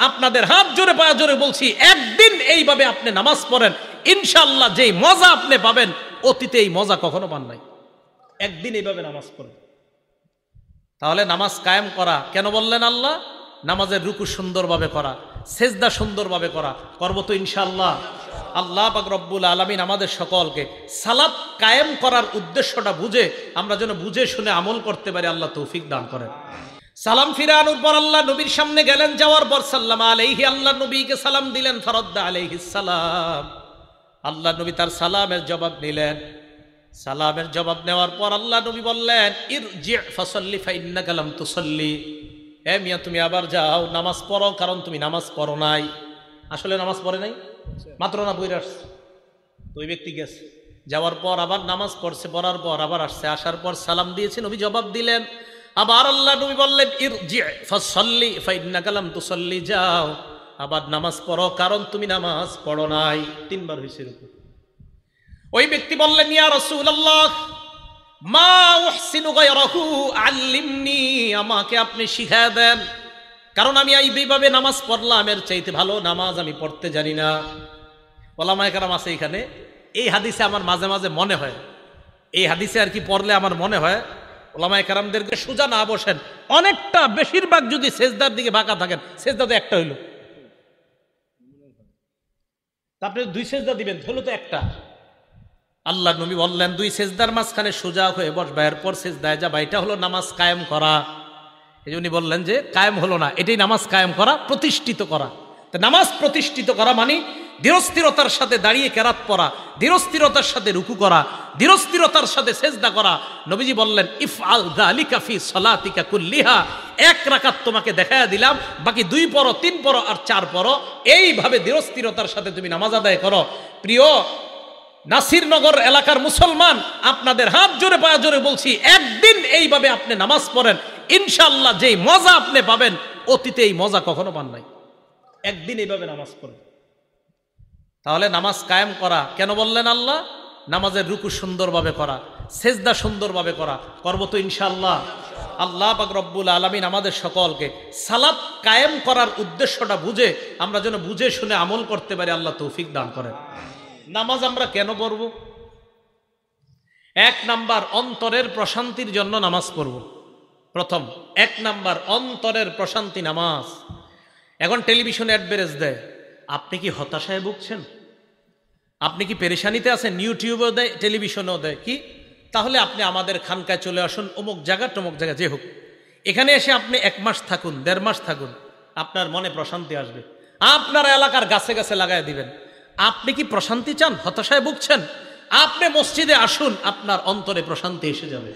আপনাদের হাত জোরে পায়ে জোরে বলছি, একদিন এইভাবে আপনি নামাজ পড়েন, ইনশাআল্লাহ যেই মজা আপনি পাবেন অতীতে এই মজা কখনো পান নাই। একদিন এইভাবে নামাজ পড়েন। তাহলে নামাজ কায়েম করা কেন বললেন আল্লাহ? নামাজের রুকু সুন্দরভাবে করা, সেজদা সুন্দরভাবে করা, করব তো ইনশাআল্লাহ। আল্লাহ পাক রব্বুল আলামিন আমাদের সকলকে সালাত কায়েম করার উদ্দেশ্যটা বুঝে আমরা যেন বুঝে শুনে আমল করতে পারি, আল্লাহ তৌফিক দান করেন। সালাম ফিরানোর পর আল্লাহ নবীর সামনে গেলেন, যাওয়ার পর সাল্লামা আলাইহি, আল্লাহ নবীকে সালাম দিলেন, ফারাদ্দা আলাইহিস সালাম, আল্লাহ নবী তার সালামের জবাব নিলেন। সালামের জবাব নেওয়ার পর আল্লাহ নবী বললেন, ইরজি ফাসাল্লি ফাইন্নাকা লাম তুসাল্লি, এ মিয়া তুমি আবার যাও নামাজ পড়ো, কারণ তুমি নামাজ পড়ো নাই। আসলে নামাজ পড়ে নাই, মাত্র না বইরে আসছে। তো ওই ব্যক্তি গেছে, যাওয়ার পর আবার নামাজ পড়ছে, পড়ার পর আবার আসছে, আসার পর সালাম দিয়েছে, নবী জবাব দিলেন। আবার আল্লাহ নবী বললেন, ইরজি ফাসাল্লি ফাইন্নাকা লাম তুসাল্লি, যাও আবার নামাজ পড়ো, কারণ তুমি নামাজ পড়ো নাই। তিনবার হয়েছে এরকম। ওই ব্যক্তি বললেন, ইয়া রাসূলুল্লাহ মা উহসিনু গায়রাহু আল্লিমনি, আমাকে আপনি শিখিয়ে দেন, কারণ আমি এইভাবে নামাজ পড়লাম, এর চাইতে ভালো নামাজ আমি পড়তে জানি না। ওলামায়ে কেরাম আছে এখানে, এই হাদিসে আমার মাঝে মাঝে মনে হয়, এই হাদিসে আর কি পড়লে আমার মনে হয় ওলামায়ে কেরামদেরকে সোজা না বসেন, অনেকটা বেশিরভাগ যদি সেজদার দিকে বাঁকা থাকেন, সেজদা তো একটা হইল, আপনি দুই সেজদা দিবেন, হলো তো একটা। আল্লাহ নবী বললেন, দুই সেজদার মাঝখানে সোজা হয়ে বসবা, এরপর সেজদায় যাবা, এটা হলো নামাজ কায়েম করা। এই উনি বললেন যে কায়েম হলো না, এটাই নামাজ কায়েম করা, প্রতিষ্ঠিত করা। তো নামাজ প্রতিষ্ঠিত করা মানে ধীরস্থিরতার সাথে দাঁড়িয়ে কেরাত পড়া, ধীরস্থিরতার সাথে রুকু করা, ধীরস্থিরতার সাথে সেজদা করা। নবীজি বললেন, ইফআল যালিকা ফি সলাতিকা কুল্লিহা, এক রাকাত তোমাকে দেখায়া দিলাম, বাকি দুই পড়ো, তিন পড়ো আর চার পড়ো, এইভাবে ধীরস্থিরতার সাথে তুমি নামাজ আদায় করো। প্রিয় নাসিরনগর এলাকার মুসলমান, আপনাদের হাত জোরে পায়ে জোরে বলছি, একদিন এইভাবে আপনি নামাজ পড়েন, ইনশাআল্লাহ যেই মজা আপনি পাবেন অতীতে এই মজা কখনো পান নাই। একদিন এইভাবে নামাজ পড়েন। তাহলে নামাজ কায়েম করা কেন বললেন আল্লাহ? নামাজের রুকু সুন্দরভাবে করা, সেজদা সুন্দরভাবে করা, করব তো ইনশাআল্লাহ। আল্লাহ পাক রব্বুল আলামিন আমাদের সকলকে সালাত কায়েম করার উদ্দেশ্যটা বুঝে আমরা যেন বুঝে শুনে আমল করতে পারি, আল্লাহ তৌফিক দান করেন। নামাজ আমরা কেন পড়ব? এক নাম্বার, অন্তরের প্রশান্তির জন্য নামাজ পড়ব। প্রথম, এক নাম্বার অন্তরের প্রশান্তি নামাজ। এখন টেলিভিশনে অ্যাডভারেজ দেয়, আপনি কি হতাশায় ভুগছেন? আপনি কি পেরেশানিতে আছেন? ইউটিউবেও দেয়, টেলিভিশনেও দেয়। কি? তাহলে আপনি আমাদের খানকায় চলে আসুন, অমুক জায়গা টমুক জায়গা, যে হোক, এখানে এসে আপনি 1 মাস থাকুন, 1.5 মাস থাকুন, আপনার মনে প্রশান্তি আসবে। আপনার এলাকার গাছে গাছে লাগাই দিবেন। আপনি কি প্রশান্তি চান? হতাশায় ভুগছেন? আপনি মসজিদে আসুন, আপনার অন্তরে প্রশান্তি এসে যাবে।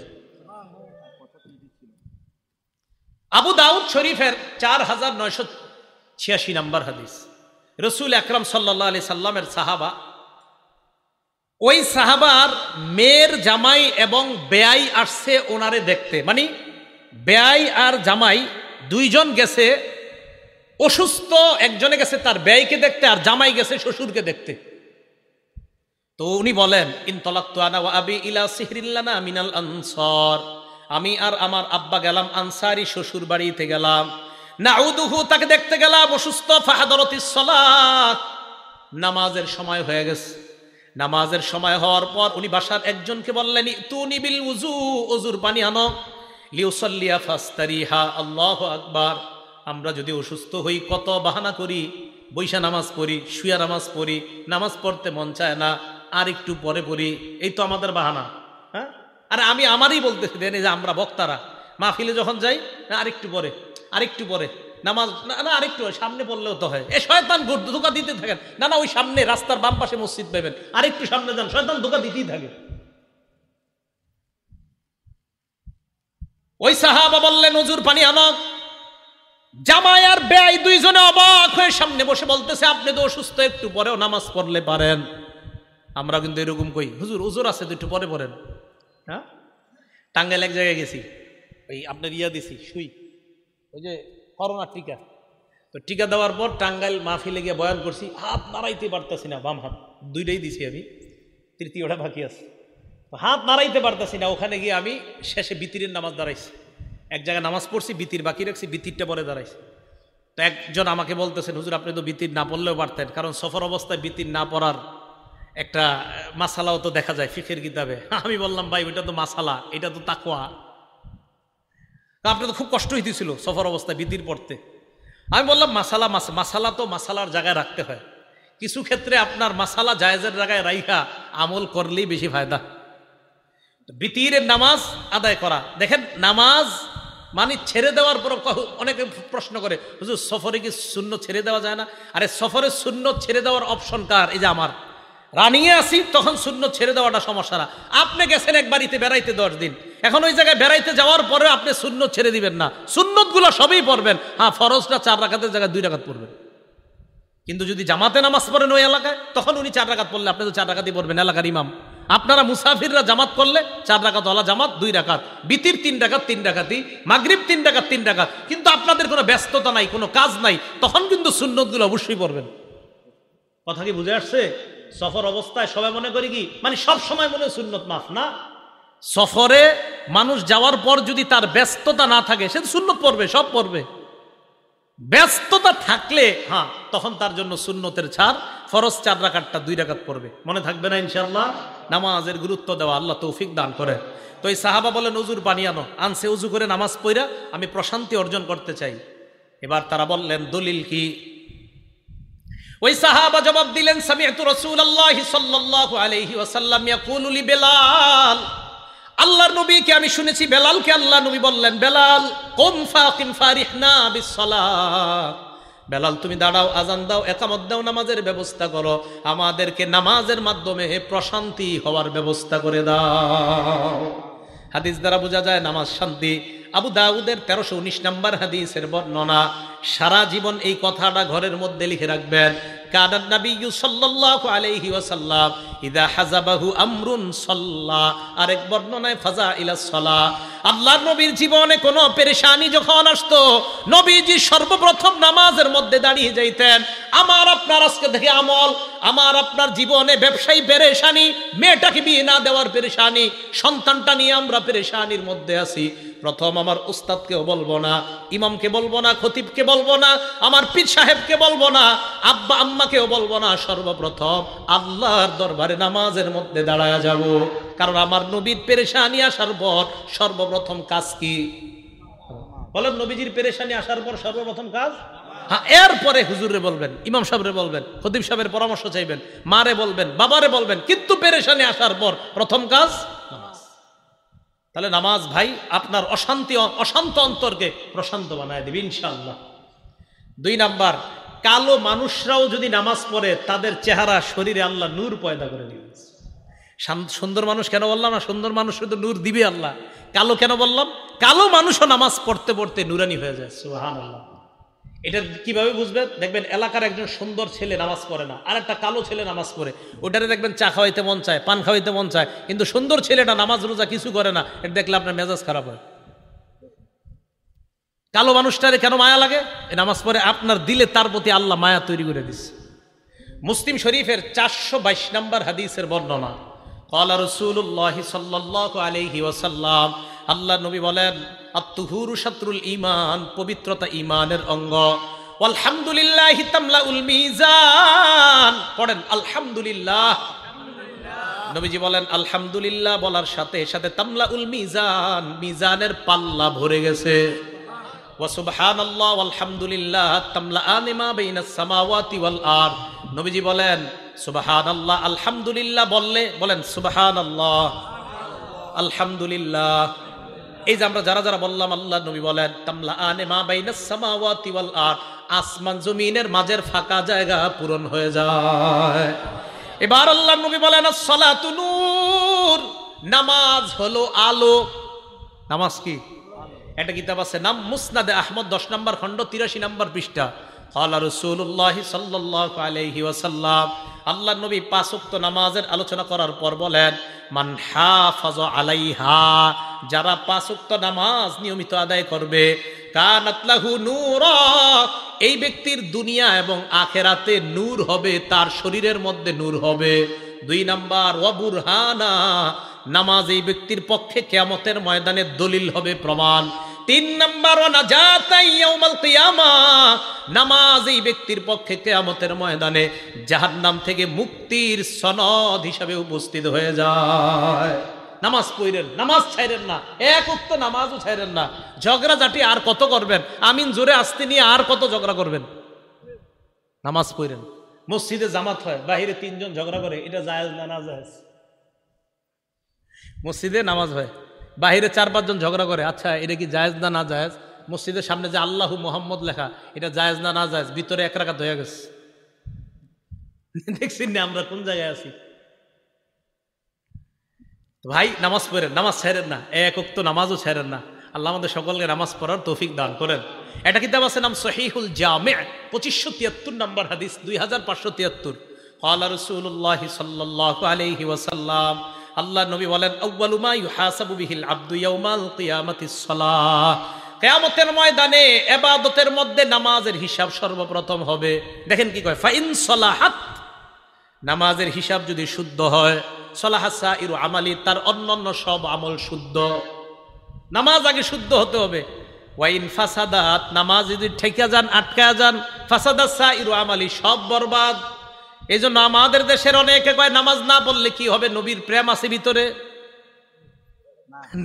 আবু দাউদ শরীফের 4986 নম্বর হাদিস, রসুল আকরাম সাল্লাল্লাহু আলাইহি সাল্লামের সাহাবা, ওই সাহাবার মেয়ের জামাই এবং বেয়াই আসছে ওনারে দেখতে, মানে বেয়াই আর জামাই দুইজন গেছে, অসুস্থ একজনে গেছে তার বেয়াইকে দেখতে, আর জামাই গেছে শ্বশুরকে দেখতে। তো উনি বলেন, ইনতালাকতু আনা ওয়া আবি ইলা সিহরিল্লানা মিনাল আনসার, আমি আর আমার আব্বা গেলাম আনসারি শ্বশুর বাড়িতে গেলাম, নাউদুহু, তাকে দেখতে গেলাম অসুস্থ, ফাহাদারাতিস সালাত, নামাজের সময় হয়ে গেছে। নামাজের সময় হওয়ার পর উনি বাসার একজনকে বললেন, ইতুনি বিল উযু, ওযুর পানি আনো, লিউসাল্লিয়া ফাস্তারিহা, আল্লাহু আকবার। আমরা যদি অসুস্থ হই কত বাহানা করি, বৈশা নামাজ পড়ি, শুয়া নামাজ পড়ি, নামাজ পড়তে মন চায় না, আর একটু পরে পড়ি, এই তো আমাদের বাহানা। হ্যাঁ, আরে আমি আমারই বলতেছি দেন, যে আমরা বক্তারা মাহফিলে যখন যাই, আরেকটু পরে, আরেকটু পরে নামাজ, না আরেকটু সামনে পড়লেও তো হয়। এ শয়তান ধোঁকা দিতে থাকেন, না না ওই সামনে রাস্তার বাম পাশে মসজিদ পাবেন, আরেকটু সামনে যান, শয়তান ধোঁকা দিতেই থাকে। ওই সাহাবা বললেন, হুজুর পানি আনো। জামাই আর বেয়াই দুইজনে অবাক হয়ে সামনে বসে বলতেছে, আপনি তো অসুস্থ, একটু পরেও নামাজ পড়লে পারেন। আমরা কিন্তু এরকম কই, হুজুর ওজোর আছে তো একটু পরে পড়েন। হ্যাঁ, টাঙ্গাইল এক জায়গায় গেছি, ওই আপনার দিছি সুই, ওই যে করোনার টিকা, তো টিকা দেওয়ার পর টাঙ্গাইল মাহফিলে গিয়ে বয়ান করছি, হাত নাড়াইতে পারতেছি না, বাম হাত দুইটাই দিছি আমি, তৃতীয়টা বাকি আছে, হাত নাড়াইতে পারতেছি না। ওখানে গিয়ে আমি শেষে বিতিরের নামাজ দাঁড়াইছি, এক জায়গায় নামাজ পড়ছি, বিতির বাকি রাখছি, বিতিরটা পরে দাঁড়াইছি। তো একজন আমাকে বলতেছেন, হুজুর আপনি তো বিতির না পড়লেও পারতেন, কারণ সফর অবস্থায় বিতির না পড়ার একটা মাসালাও তো দেখা যায় ফিকহের কিতাবে। আমি বললাম ভাই ওইটা তো মাসালা, এটা তো তাকওয়া। আপনার তো খুব কষ্ট হইতেছিল সফর অবস্থায় বিতির পড়তে। আমি বললাম মাসালা তো মাসালার জায়গায় রাখতে হয়, কিছু ক্ষেত্রে আপনার মাসালা জায়েজের জায়গায় রাইখা আমল করলেই বেশি ফায়দা। বিতিরের নামাজ আদায় করা, দেখেন নামাজ মানে ছেড়ে দেওয়ার পর অনেকে প্রশ্ন করে, হুজুর সফরে কি সুন্নত ছেড়ে দেওয়া যায় না? আরে সফরে সুন্নত ছেড়ে দেওয়ার অপশন কার? এই যে আমার রানিয়ে আসি তখন সুন্নত ছেড়ে দেওয়াটা সমস্যা না। আপনি গেছেন এক বাড়িতে বেড়াইতে 10 দিন, এখন ওই জায়গায় বেড়াইতে যাওয়ার পরে আপনি সুন্নত ছেড়ে দিবেন না, সুন্নতগুলো সবই পড়বেন। হ্যাঁ, ফরজটা 4 রাকাতের জায়গায় 2 রাকাত পড়বেন। কিন্তু যদি জামাতে নামাজ পড়েন ওই এলাকায়, তখন উনি 4 রাকাত পড়লে আপনি তো 4 রাকাতই পড়বেন, এলাকার ইমাম। আপনারা মুসাফিররা জামাত করলে 4 রাকাত ওয়ালা জামাত 2 রাকাত, বিতির 3 রাকাত 3 রাকাতই, মাগরিব 3 রাকাত 3 রাকাত। কিন্তু আপনাদের কোনো ব্যস্ততা নাই, কোনো কাজ নাই, তখন কিন্তু সুন্নতগুলো অবশ্যই পড়বেন। কথা কি বুঝে আসছে? সফর অবস্থায় সবাই মনে করি কি মানে সব সময় মনে সুন্নত মাফ না। সফরে মানুষ যাওয়ার পর যদি তার ব্যস্ততা না থাকে সে সুন্নত পড়বে, সব পড়বে। ব্যস্ততা থাকলে হ্যাঁ তখন তার জন্য সুন্নতের ছাড়, ফরজ 4 রাকাতটা 2 রাকাত পড়বে। মনে থাকবে না ইনশাআল্লাহ? নামাজের গুরুত্ব দেওয়া, আল্লাহ তৌফিক দান করে। তো এই সাহাবা বলেন উজুর পানি আনো, আনছে, উজু করে নামাজ পড়া আমি প্রশান্তি অর্জন করতে চাই। এবার তারা বললেন দলিল কি? ওই সাহাবা জবাব দিলেন, সামি'তু রাসূলুল্লাহি সাল্লাল্লাহু আলাইহি ওয়াসাল্লাম ইয়াকুলু লি বেলাল, আল্লাহর নবীকে আমি শুনেছি, বেলালকে আল্লাহ নবী বললেন, বেলাল কুম ফাকিম ফারিহনা বিসসালাত, বেলাল তুমি দাঁড়াও, আজান দাও, ইকামত দাও, নামাজের ব্যবস্থা করো, আমাদেরকে নামাজের মাধ্যমে প্রশান্তি হওয়ার ব্যবস্থা করে দাও। হাদিস দ্বারা বোঝা যায় নামাজ শান্তি। আবু দাউদের 1319 নম্বর হাদিসের বর্ণনা। সারা জীবন এই কথাটা ঘরের মধ্যে লিখে রাখবেন। কানান নবিয়্যু সাল্লাল্লাহু আলাইহি ওয়াসাল্লাম ইযা হাযাবাহু আমরুন সাল্লা, আরেক বর্ণনায় ফাজা ইলাস সালাহ। আল্লাহর নবীর জীবনে কোনো পেরেশানি যখন আসতো, নবীজি সর্বপ্রথম নামাজের মধ্যে দাঁড়িয়ে যাইতেন। আমার আপনার আজকে থেকে আমল, আমার আপনার জীবনে ব্যবসায়ী পেরেশানি, মেয়েটাকে বিয়ে না দেওয়ার পেরেশানি, সন্তানটা নিয়ে আমরা পেরেশানির মধ্যে আছি, প্রথম আমার উস্তাদকেও বলবো না, ইমামকে বলবো না, খতিবকে বলবো না, আমার পীর সাহেবকে বলবো না, আব্বা আম্মাকেও বলবো না, সর্বপ্রথম আল্লাহর দরবারে নামাজের মধ্যে দাঁড়ায়া যাব। কারণ আমার নবীর পেরেশানি আসার পর সর্বপ্রথম কাজ কি? বলেন, নবীজির পেরেশানি আসার পর সর্বপ্রথম কাজ? হ্যাঁ, এরপরে হুজুরে বলবেন, ইমাম সাহেবরে বলবেন, খতিব সাহেবের পরামর্শ চাইবেন, মারে বলবেন, বাবারে বলবেন, কিন্তু পেরেশানি আসার পর প্রথম কাজ নামাজ। তাহলে নামাজ ভাই আপনার অশান্ত অন্তরকে প্রশান্ত বানায় দেবে ইনশাআল্লাহ। 2 নাম্বার, কালো মানুষরাও যদি নামাজ পড়ে তাদের চেহারা শরীরে আল্লাহ নূর পয়দা করে দিবে। সুন্দর মানুষ কেন বললাম না? সুন্দর মানুষ শুধু নূর দিবে আল্লাহ। কালো কেন বললাম? কালো মানুষও নামাজ পড়তে পড়তে নূরানি হয়ে যায়। সুবহানাল্লাহ। এটা কিভাবে বুঝবেন? দেখবেন এলাকার একজন সুন্দর ছেলে নামাজ পড়ে না, আর একটা কালো ছেলে নামাজ পড়ে, ওটারে দেখবেন চা খাওয়াইতে মন চায়, পান খাওয়াইতে মন চায়, কিন্তু সুন্দর ছেলেটা নামাজ রোজা কিছু করে না, এটা দেখলে আপনার মেজাজ খারাপ হয়। কালো মানুষটারে কেন মায়া লাগে? এ নামাজ পড়ে, আপনার দিলে তার প্রতি আল্লাহ মায়া তৈরি করে দিচ্ছে। মুসলিম শরীফের 422 নম্বর হাদিসের বর্ণনা। ক্বালা রাসূলুল্লাহি সাল্লাল্লাহু আলাইহি ওয়াসাল্লাম, আল্লাহ নবী বলেন, আত-তুহুরু শাতরুল ঈমান, পবিত্রতা ঈমানের অঙ্গ। আলহামদুলিল্লাহি তামলাউল মিজান, পড়েন আলহামদুলিল্লাহ। নবীজি বলেন আলহামদুলিল্লাহ বলার সাথে সাথে তামলাউল মিজান, মিজানের পাল্লা ভরে গেছে। ওয়া সুবহানাল্লাহ ওয়াল হামদুলিল্লাহ তামলাআনি মা বাইনাস সামাওয়াতি ওয়াল আরদ। নবীজি বলেন সুবহানাল্লাহ, আলহামদুলিল্লাহ বললে বলেন সুবহানাল্লাহ, আলহামদুলিল্লাহ। এই যে আমরা যারা যারা বললাম, আল্লাহ নবী বলেন তামলাআনি মা বাইনাস সামাওয়াতি ওয়াল আরদ, আসমান জমিনের মাঝের ফাঁকা জায়গা পূরণ হয়ে যায়। এবার আল্লাহ নবী বলেন আস-সালাতু নূর, নামাজ হলো আলো। নামাজ কি? একটা কিতাব আছে নাম মুসনাদে আহমদ 10 নম্বর খণ্ড 83 নম্বর পৃষ্ঠা। ক্বালা রাসূলুল্লাহি সাল্লাল্লাহু আলাইহি ওয়াসাল্লাম, আল্লাহ নবী 5 ওয়াক্ত নামাজের আলোচনা করার পর বলেন, মান হাফাযা আলাইহা, যারা 5 ওয়াক্ত নামাজ নিয়মিত আদায় করবে, কানাত লাহু নূরা, এই ব্যক্তির দুনিয়া এবং আখিরাতে নূর হবে, তার শরীরের মধ্যে নূর হবে। 2 নাম্বার, ওয়া বুরহানা, নামাজ এই ব্যক্তির পক্ষে কিয়ামতের ময়দানে দলিল হবে, প্রমাণ। তিন নাম্বার নাজাতাই ইয়াউমাল কিয়ামাহ, নামাজ এই ব্যক্তির পক্ষে কিয়ামতের ময়দানে জাহান্নাম থেকে মুক্তির সনদ হিসাবে উপস্থিত হয়ে যায়। নামাজ পড়েন, নামাজ ছাইরেন না, এক ওয়াক্ত নামাজও ছাইরেন না। ঝগড়াঝাটি আর কত করবেন? আমিন জোরে আসতে নিয়ে আর কত ঝগড়া করবেন? নামাজ পড়েন। মসজিদে জামাত হয়, বাহিরে তিনজন ঝগড়া করে, এটা জায়েজ না না জায়েজ? মসজিদে নামাজ হয়, বাহিরে 4-5 জন ঝগড়া করে, আচ্ছা এটা কি জায়েজ না না জায়েজ? মসজিদের সামনে যে আল্লাহু মুহাম্মদ লেখা, এটা জায়েজ না না জায়েজ? ভিতরে এক রাকাত হয়ে গেছে। দেখছি না আমরা কোন জায়গায় আছি? ভাই নামাজ পড়েন, নামাজ ছেড়েন না, এক ওয়াক্ত নামাজও ছেড়েন না। আল্লাহ আমাদের সকলকে নামাজ পড়ার তৌফিক দান করেন। এটা কিতাব আছে নাম সহিহুল জামি', 2573 নম্বর হাদিস, 2573। ক্বালা রাসূলুল্লাহ সাল্লাল্লাহু আলাইহি ওয়াসাল্লাম, আল্লাহ নবী বলেন, আউয়ালু মা ইউহাসাবু বিহিল আবদু ইয়াউমাল কিয়ামাতিস সালাহ। কিয়ামতের ময়দানে ইবাদতের মধ্যে নামাজের হিসাব সর্বপ্রথম হবে। দেখেন কি কয়, ফাইন সালাহাত, নামাজের হিসাব যদি শুদ্ধ হয়, সালাহা সাইরু আমালি, তার অন্যান্য সব আমল শুদ্ধ। নামাজ আগে শুদ্ধ হতে হবে। ওয়াইন ফাসাদাত, নামাজ যদি ঠেকে যান, আটকা যান, ফাসাদা সাইরু আমালি, সব বরবাদ। এই জন্য আমাদের দেশের অনেকে কয় নামাজ না পড়লে কি হবে? নবীর প্রেম আছে ভিতরে।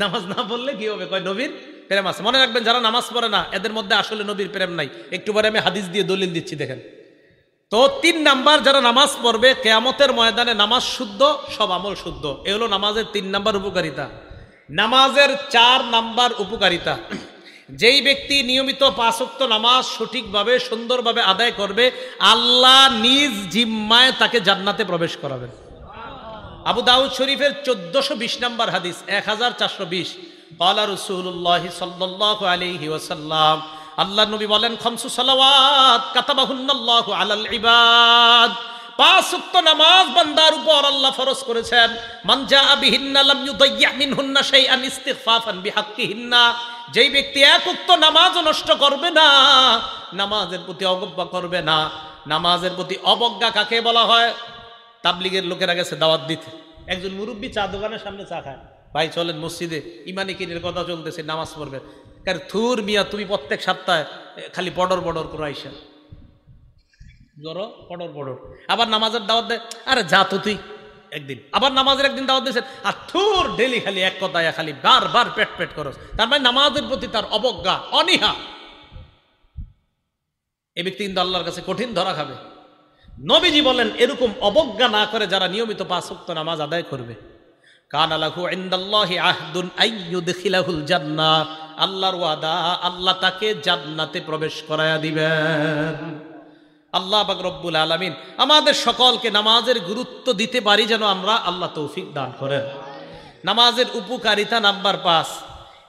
নামাজ না পড়লে কি হবে? কয় নবীর প্রেম আছে। মনে রাখবেন, যারা নামাজ পড়ে না এদের মধ্যে আসলে নবীর প্রেম নাই। একটু পরে আমি হাদিস দিয়ে দলিল দিচ্ছি, দেখেন তো। 3 নাম্বার, যারা নামাজ পড়বে কিয়ামতের ময়দানে নামাজ শুদ্ধ, সব আমল শুদ্ধ। এ হলো নামাজের 3 নাম্বার উপকারিতা। নামাজের 4 নাম্বার উপকারিতা, যেই ব্যক্তি নিয়মিত 5 ওয়াক্ত নামাজ সঠিকভাবে সুন্দরভাবে আদায় করবে, আল্লাহ নিজ জিম্মায় তাকে জান্নাতে প্রবেশ করাবেন। আবু দাউদ শরীফের 1420 নম্বর হাদিস, 1420। ক্বালা রাসূলুল্লাহ সাল্লাল্লাহু আলাইহি ওয়াসাল্লাম, আল্লাহ নবী বলেন, খামসু সালাওয়াত কাতাবাহুন্নাল্লাহু আলাল ইবাদ, 5 ওয়াক্ত নামাজ বান্দার উপর আল্লাহ ফরজ করেছেন। মান জাআ বিহিন্না লাম ইউদাইয়্যা মিনহুন্না শাইআন ইস্তিগফাফান বিহাক্কিহিন্না, যেই ব্যক্তি 1 ওয়াক্ত নামাজও নষ্ট করবে না, নামাজের প্রতি অবজ্ঞা করবে না। নামাজের প্রতি অবজ্ঞা কাকে বলা হয়? তাবলিগের লোকেরা গেছে দাওয়াত দিতে, একজন মুরব্বী চা দোকানের সামনে চা খায়, ভাই চলেন মসজিদে, ইমানি কিনের কথা চলতেছে, নামাজ পড়বে। কার থুর মিয়া, তুমি প্রত্যেক সপ্তাহে খালি বড়র বড়র করে আইসা জড়ো বড়র বড়র, আবার নামাজের দাওয়াত দেয়, আরে যা তো তুই একদিন, আবার নামাজের একদিন দাওয়াত দিয়েছেন, আর থুর ডেলি খালি এক কথায় খালি বারবার পেট পেট করস। তার মানে নামাজের প্রতি তার অবজ্ঞা, অনীহা। এই ব্যক্তি কিন্তু আল্লাহর কাছে কঠিন ধরা খাবে। নবীজি বলেন, এরকম অবজ্ঞা না করে যারা নিয়মিত 5 ওয়াক্ত নামাজ আদায় করবে, কানা লাহু ইনদাল্লাহি আহদুন আইয়ুদখিলাহুল জান্নাহ, আল্লাহর ওয়াদা, আল্লাহ তাকে জান্নাতে প্রবেশ করায়া দিবেন। আল্লাহ পাক রব্বুল আলামিন আমাদের সকলকে নামাজের গুরুত্ব দিতে পারি যেন আমরা, আল্লাহ তৌফিক দান করেন। নামাজের উপকারিতা নাম্বার 5,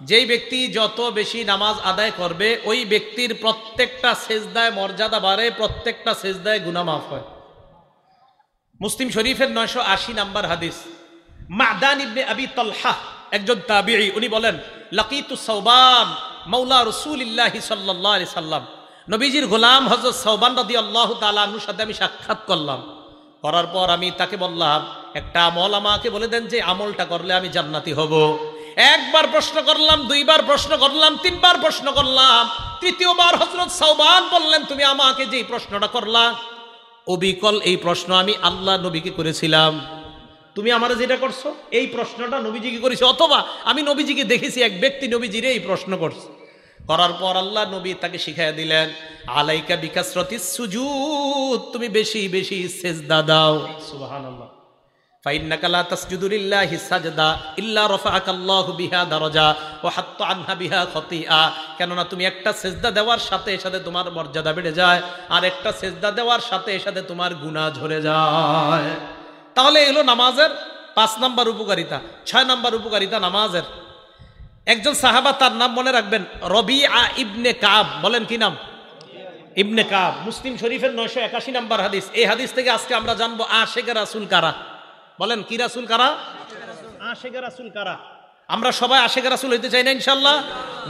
যেই ব্যক্তি যত বেশি নামাজ আদায় করবে, ওই ব্যক্তির প্রত্যেকটা সেজদায় মর্যাদা বাড়ে, প্রত্যেকটা সেজদায় গুনাহ মাফ হয়। মুসলিম শরীফের 980 নাম্বার হাদিস, মাদান ইবনে আবি তালহা, একজন তাবিঈ, উনি বলেন, লাকিতু সাওবান মাওলা রাসূলিল্লাহি সাল্লাল্লাহু আলাইহি সাল্লাম, নবীজির গোলাম হযরত সাওবান রাদিয়াল্লাহু তাআলা আনহুর সাথে আমি সাক্ষাৎ করলাম। করার পর আমি তাকে বললাম, একটা আমল আমাকে বলে দেন যে আমলটা করলে আমি জান্নাতি হব। একবার প্রশ্ন করলাম, 2বার প্রশ্ন করলাম, 3বার প্রশ্ন করলাম, 3য়বার হযরত সাওবান বললেন, তুমি আমাকে যেই প্রশ্নটা করলা, অবিকল এই প্রশ্ন আমি আল্লাহ নবীকে করেছিলাম। তুমি আমারে যেটা করছো, এই প্রশ্নটা নবীজিকে করেছি, অথবা আমি নবীজিকে দেখেছি এক ব্যক্তি নবীজিরে এই প্রশ্ন করছে। করার পর আল্লাহ নবী তাকে শিখাইয়া দিলেন, আলাইকা বিকাসরাতিস সুজুদ, তুমি বেশি বেশি সিজদা দাও। সুবহানাল্লাহ। ফাইন্নাকা লা তাসজুদু লিল্লাহি সাজদা ইল্লা রাফাআকাল্লাহু বিহা দারাজা ওয়া হাত্তা আনহা বিহা খতিআ, কেননা তুমি একটা সিজদা দেওয়ার সাথে সাথে তোমার মর্যাদা বেড়ে যায়, আর একটা সিজদা দেওয়ার সাথে সাথে তোমার গুনাহ ঝরে যায়। তাহলে এলো নামাজের 5 নাম্বার উপকারিতা। 6 নাম্বার উপকারিতা নামাজের, একজন সাহাবা, তার নাম মনে রাখবেন, রবিআ ইবনে কাব। বলেন কি নাম? ইবনে কাব। মুসলিম শরীফের 981 নাম্বার হাদিস। এই হাদিস থেকে আজকে আমরা জানবো আশেকে রাসূল কারা। বলেন কি রাসূল কারা? আশেকে রাসূল কারা? আমরা সবাই আশেকে রাসূল হইতে চাই না ইনশাআল্লাহ?